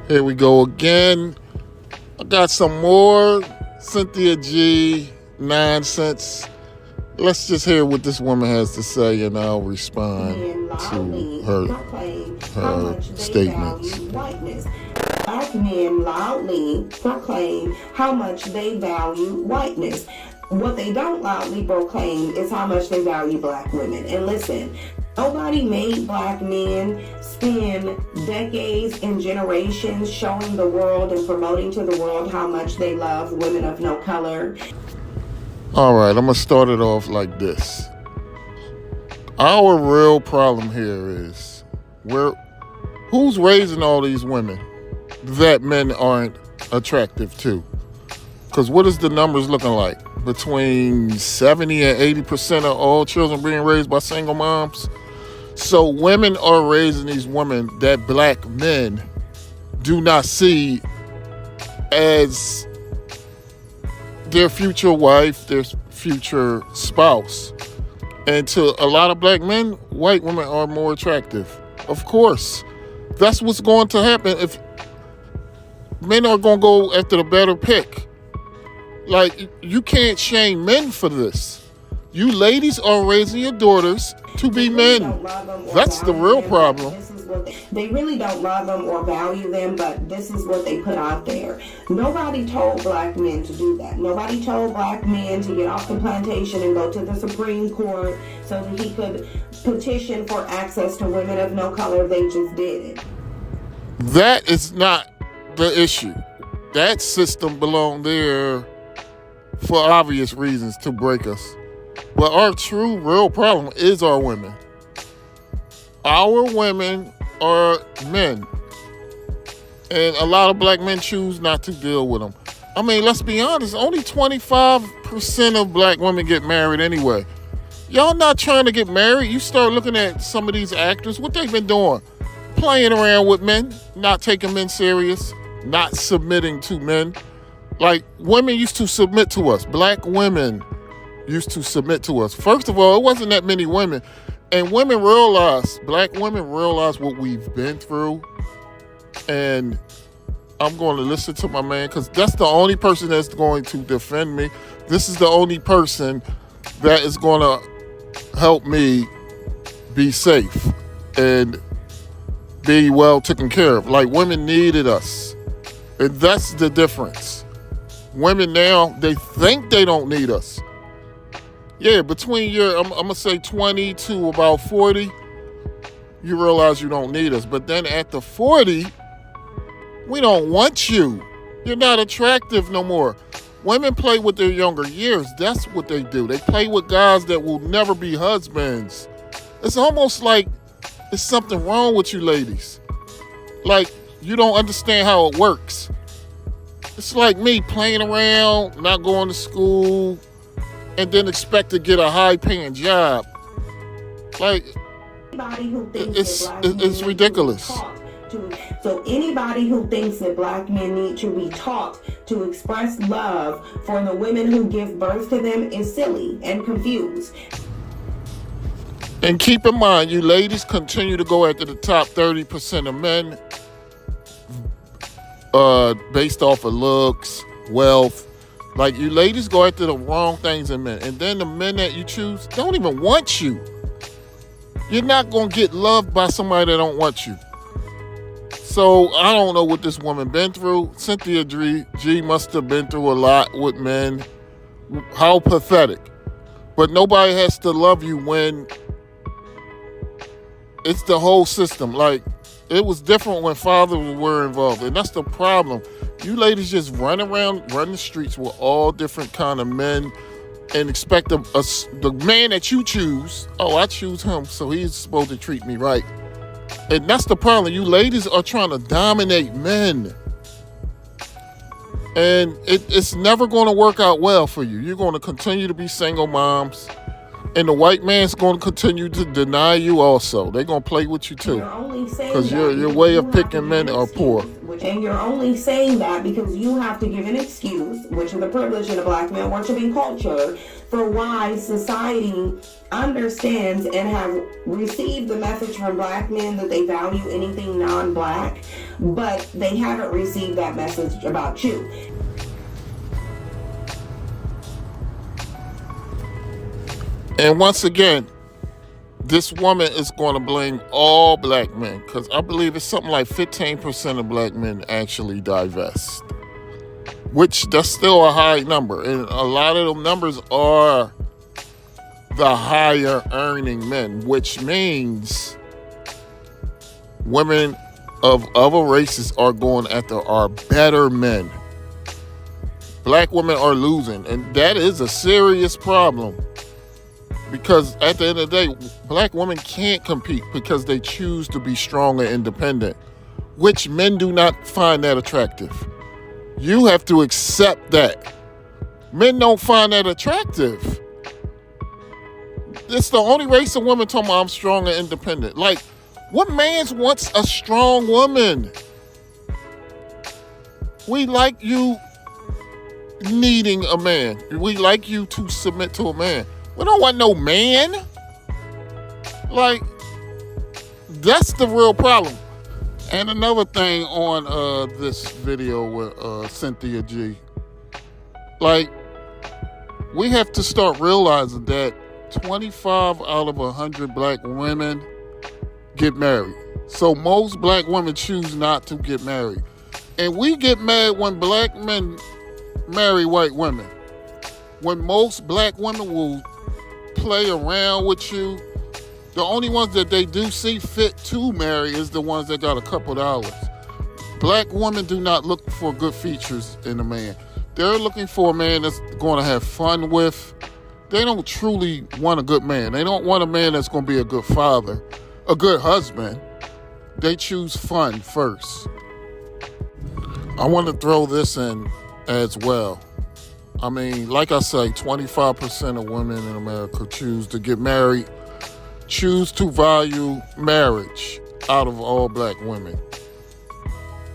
Here we go again. I got some more Cynthia G nonsense. Let's just hear what this woman has to say, and I'll respond to her statements. Black men loudly proclaim how much they value whiteness. What they don't loudly proclaim is how much they value black women. And listen, nobody made black men spend decades and generations showing the world and promoting to the world how much they love women of no color. All right, I'm going to start it off like this. Our real problem here is who's raising all these women that men aren't attractive to? Because what is the numbers looking like? Between 70 and 80% of all children being raised by single moms. So women are raising these women that black men do not see as their future wife, their future spouse. And to a lot of black men, white women are more attractive. Of course, that's what's going to happen. If men are going to go after the better pick. Like, you can't shame men for this. You ladies are raising your daughters to be men. That's the real problem. They really don't love them or value them, but this is what they put out there. Nobody told black men to do that. Nobody told black men to get off the plantation and go to the Supreme Court so that he could petition for access to women of no color. They just did it. That is not the issue. That system belonged there for obvious reasons to break us. But our true, real problem is our women. Our women are men. And a lot of black men choose not to deal with them. I mean, let's be honest, only 25% of black women get married anyway. Y'all not trying to get married. You start looking at some of these actors, what they've been doing. Playing around with men, not taking men serious, not submitting to men. Like, women used to submit to us. Black women used to submit to us. First of all, it wasn't that many women. And black women realize what we've been through. And I'm going to listen to my man, because that's the only person that's going to defend me. This is the only person that is going to help me be safe and be well taken care of. Like, women needed us. And that's the difference. Women now, they think they don't need us. Yeah, between I'm going to say 20 to about 40, you realize you don't need us. But then at the 40, we don't want you. You're not attractive no more. Women play with their younger years. That's what they do. They play with guys that will never be husbands. It's almost like there's something wrong with you ladies. Like, you don't understand how it works. It's like me playing around, not going to school, and then expect to get a high-paying job. Like, it's ridiculous. So anybody who thinks that black men need to be taught to express love for the women who give birth to them is silly and confused. And keep in mind, you ladies continue to go after the top 30% of men based off of looks, wealth. Like, you ladies go after the wrong things in men. And then the men that you choose don't even want you. You're not going to get loved by somebody that don't want you. So I don't know what this woman been through. Cynthia G must have been through a lot with men. How pathetic. But nobody has to love you when it's the whole system. Like, it was different when fathers were involved. And that's the problem. You ladies just run the streets with all different kind of men and expect the man that you choose, I choose him, so he's supposed to treat me right. And that's the problem. You ladies are trying to dominate men. And it's never going to work out well for you. You're going to continue to be single moms. And the white man's going to continue to deny you also. They're going to play with you too. Because your way of picking men are poor. and you're only saying that because you have to give an excuse, which is the privilege of the black man worshiping culture, for why society understands and have received the message from black men that they value anything non-black, but they haven't received that message about you. And once again, this woman is going to blame all black men, because I believe it's something like 15% of black men actually divest, which that's still a high number. And a lot of the numbers are the higher earning men, which means women of other races are going after our better men. Black women are losing, and that is a serious problem. Because at the end of the day, black women can't compete because they choose to be strong and independent, which men do not find that attractive. You have to accept that. Men don't find that attractive. It's the only race of women talking about I'm strong and independent. Like, what man wants a strong woman? We like you needing a man. We like you to submit to a man. We don't want no man. Like, that's the real problem. And another thing on this video with Cynthia G. Like, we have to start realizing that 25 out of 100 black women get married. So most black women choose not to get married. And we get mad when black men marry white women. When most black women will play around with you, the only ones that they do see fit to marry is the ones that got a couple dollars. Black women do not look for good features in a man. They're looking for a man that's going to have fun with. They don't truly want a good man. They don't want a man that's going to be a good father, a good husband. They choose fun first. I want to throw this in as well. I mean, like I say, 25% of women in America choose to get married, choose to value marriage out of all black women.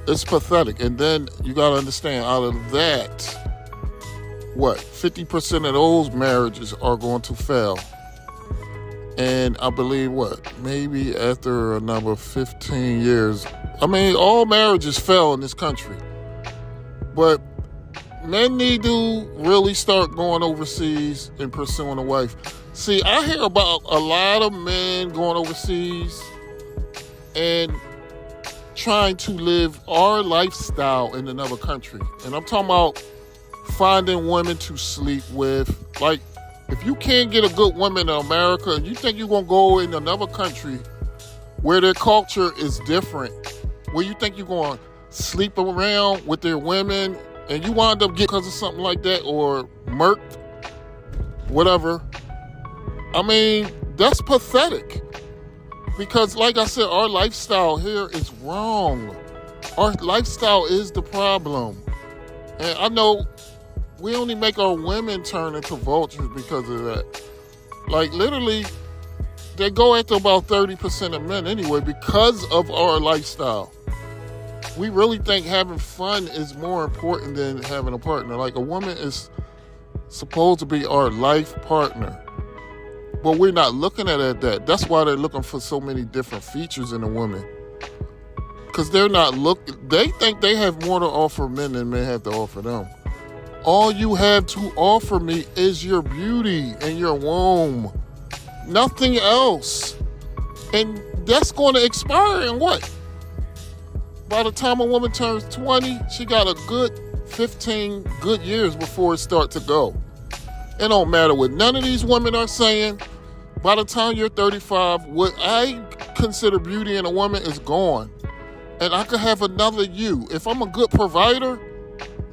It's pathetic. And then you got to understand, out of that, 50% of those marriages are going to fail. And I believe maybe after another 15 years, I mean, all marriages fail in this country. But men need to really start going overseas and pursuing a wife. See, I hear about a lot of men going overseas and trying to live our lifestyle in another country. And I'm talking about finding women to sleep with. Like, if you can't get a good woman in America and you think you're going to go in another country where their culture is different, where you think you're going to sleep around with their women and you wind up getting because of something like that or murked, whatever. I mean, that's pathetic. Because like I said, our lifestyle here is wrong. Our lifestyle is the problem. And I know we only make our women turn into vultures because of that. Like, literally, they go after about 30% of men anyway because of our lifestyle. We really think having fun is more important than having a partner. Like, a woman is supposed to be our life partner. But we're not looking at it at that. That's why they're looking for so many different features in a woman. Because they're not they think they have more to offer men than men have to offer them. All you have to offer me is your beauty and your womb. Nothing else. And that's going to expire in what? By the time a woman turns 20, she got a good 15 good years before it starts to go. It don't matter what none of these women are saying. By the time you're 35, what I consider beauty in a woman is gone. And I could have another you. If I'm a good provider,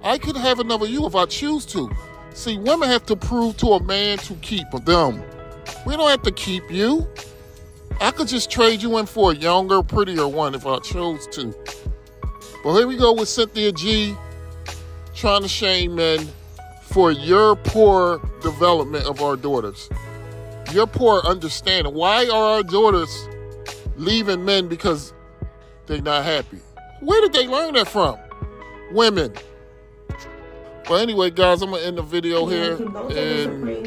I could have another you if I choose to. See, women have to prove to a man to keep them. We don't have to keep you. I could just trade you in for a younger, prettier one if I chose to. But here we go with Cynthia G trying to shame men for your poor development of our daughters. Your poor understanding. Why are our daughters leaving men because they're not happy? Where did they learn that from? Women. But anyway, guys, I'm going to end the video here. And